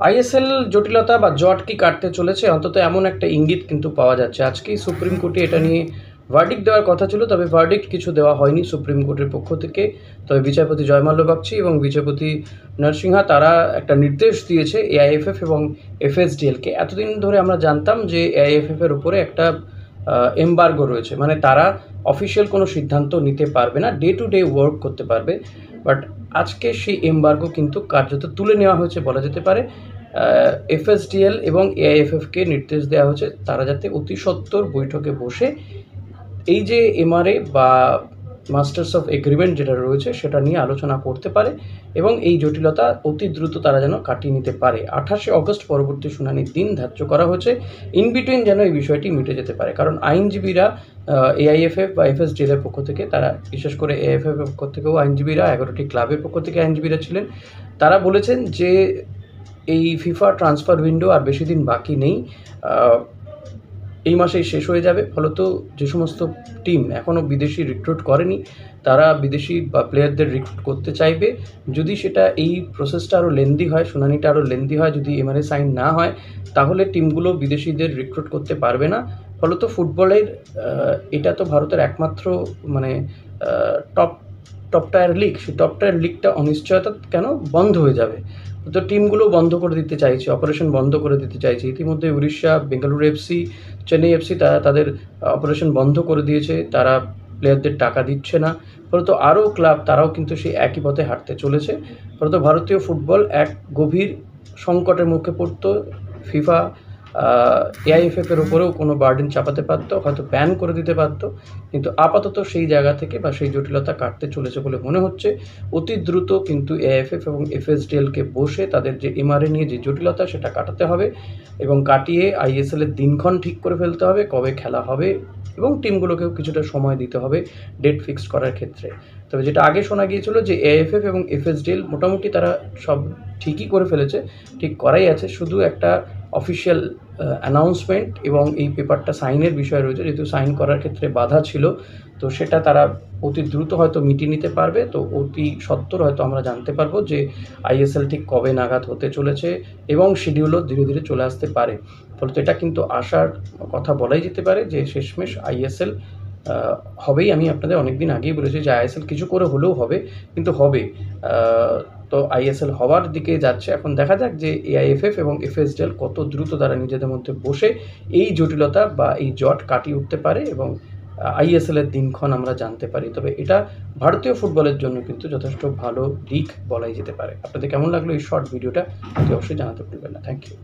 ISL জটিলতা বা জট কি কাটতে চলেছে, অন্তত এমন একটা ইঙ্গিত কিন্তু পাওয়া যাচ্ছে। আজকেই সুপ্রিম কোর্টে এটা নিয়ে ভার্ডিক্ট দেওয়ার কথা ছিল, তবে ভার্ডিক্ট কিছু দেওয়া হয়নি সুপ্রিম কোর্টের পক্ষ থেকে। তবে বিচারপতি জয়মাল্য বাগচি এবং বিচারপতি নরসিংহা তারা একটা নির্দেশ দিয়েছে এআইএফএফ এবং এফএসডিএলকে। এতদিন ধরে আমরা জানতাম যে এআইএফএফ এর উপরে একটা এমবার্গো রয়েছে, মানে তারা অফিসিয়াল কোনো সিদ্ধান্ত নিতে পারবে না, ডে টু ডে ওয়ার্ক করতে পারবে। বাট আজকে সেই এমবার্গো কিন্তু কার্যত তুলে নেওয়া হয়েছে বলা যেতে পারে। এফএসডিএল এবং এআইএফএফকে নির্দেশ দেওয়া হয়েছে তারা যাতে অতি সত্বর বৈঠকে বসে এই যে এমআরএ বা মাস্টার্স অফ এগ্রিমেন্ট যেটা রয়েছে সেটা নিয়ে আলোচনা করতে পারে এবং এই জটিলতা অতি দ্রুত তারা যেন কাটিয়ে নিতে পারে। 28শে অগস্ট পরবর্তী শুনানির দিন ধার্য করা হয়েছে, ইন বিটুইন যেন এই বিষয়টি মিটে যেতে পারে। কারণ আইনজীবীরা এআইএফএফ বা এফএসডিএল এর পক্ষ থেকে, তারা বিশেষ করে এএফএফ এর পক্ষ থেকেও আইনজীবীরা, 11টি ক্লাবের পক্ষ থেকে আইনজীবীরা ছিলেন, তারা বলেছেন যে এই ফিফা ট্রান্সফার উইন্ডো আর বেশি দিন বাকি নেই, এই মাসেই শেষ হয়ে যাবে। ফলত যে সমস্ত টিম এখনও বিদেশি রিক্রুট করেনি তারা বিদেশি বা প্লেয়ারদের রিক্রুট করতে চাইবে। যদি সেটা এই প্রসেসটা আরও লেন্দি হয়, শুনানিটা আরও লেন্দি হয়, যদি এমআরএ সাইন না হয়, তাহলে টিমগুলো বিদেশিদের রিক্রুট করতে পারবে না। ফলত ফুটবলের এটা তো ভারতের একমাত্র মানে টপ টায়ার লিগ, সেই টপ টায়ার লিগটা অনিশ্চয়তা কেন বন্ধ হয়ে যাবে। তো টিমগুলো বন্ধ করে দিতে চাইছে, অপারেশন বন্ধ করে দিতে চাইছে। ইতিমধ্যে উড়িষ্যা, বেঙ্গালুরু এফসি, চেন্নাই এফসি তারা তাদের অপারেশন বন্ধ করে দিয়েছে, তারা প্লেয়ারদের টাকা দিচ্ছে না। ফলত আরও ক্লাব তারাও কিন্তু সেই একই পথে হাঁটতে চলেছে। ফলত ভারতীয় ফুটবল এক গভীর সংকটের মুখে পড়তো। ফিফা এআইএফএফ এর উপরেও কোনো বার্ডেন চাপাতে পারতো, হয়তো ব্যান করে দিতে পারতো, কিন্তু আপাতত সেই জায়গা থেকে বা সেই জটিলতা কাটতে চলেছে বলে মনে হচ্ছে। অতি দ্রুত কিন্তু এআইএফএফ এবং এফএসডিএলকে বসে তাদের যে এমআরএ নিয়ে যে জটিলতা সেটা কাটাতে হবে এবং কাটিয়ে আইএসএল এর দিনক্ষণ ঠিক করে ফেলতে হবে, কবে খেলা হবে, এবং টিমগুলোকেও কিছুটা সময় দিতে হবে ডেট ফিক্সড করার ক্ষেত্রে। তবে যেটা আগে শোনা গিয়েছিল যে এআইএফএফ এবং এফএসডিএল মোটামুটি তারা সব ঠিকই করে ফেলেছে, ঠিক করাই আছে, শুধু একটা অফিসিয়াল অ্যানাউন্সমেন্ট এবং এই পেপারটা সাইনের বিষয় রয়েছে, যেহেতু সাইন করার ক্ষেত্রে বাধা ছিল, তো সেটা তারা অতি দ্রুত হয়তো মিটিয়ে নিতে পারবে। তো অতি সত্বর হয়তো আমরা জানতে পারবো যে আইএসএল ঠিক কবে নাগাদ হতে চলেছে এবং শিডিউলও ধীরে ধীরে চলে আসতে পারে। ফলত এটা কিন্তু আশার কথা বলাই যেতে পারে যে শেষমেশ আইএসএল হবেই। আমি আপনাদের অনেকদিন আগেই বলেছি যে আইএসএল কিছু করে হলেও হবে, কিন্তু হবে। তো আইএসএল হওয়ার দিকে যাচ্ছে। এখন দেখা যাক যে এআইএফএফ এবং এফএসডিএল কত দ্রুত তারা নিজেদের মধ্যে বসে এই জটিলতা বা এই জট কাটিয়ে উঠতে পারে এবং আইএসএল এর দিনক্ষণ আমরা জানতে পারি। তবে এটা ভারতীয় ফুটবলের জন্য কিন্তু যথেষ্ট ভালো দিক বলাই যেতে পারে। আপনাদের কেমন লাগলো এই শর্ট ভিডিওটা অবশ্যই জানাতে ভুলবেন না। Thank you.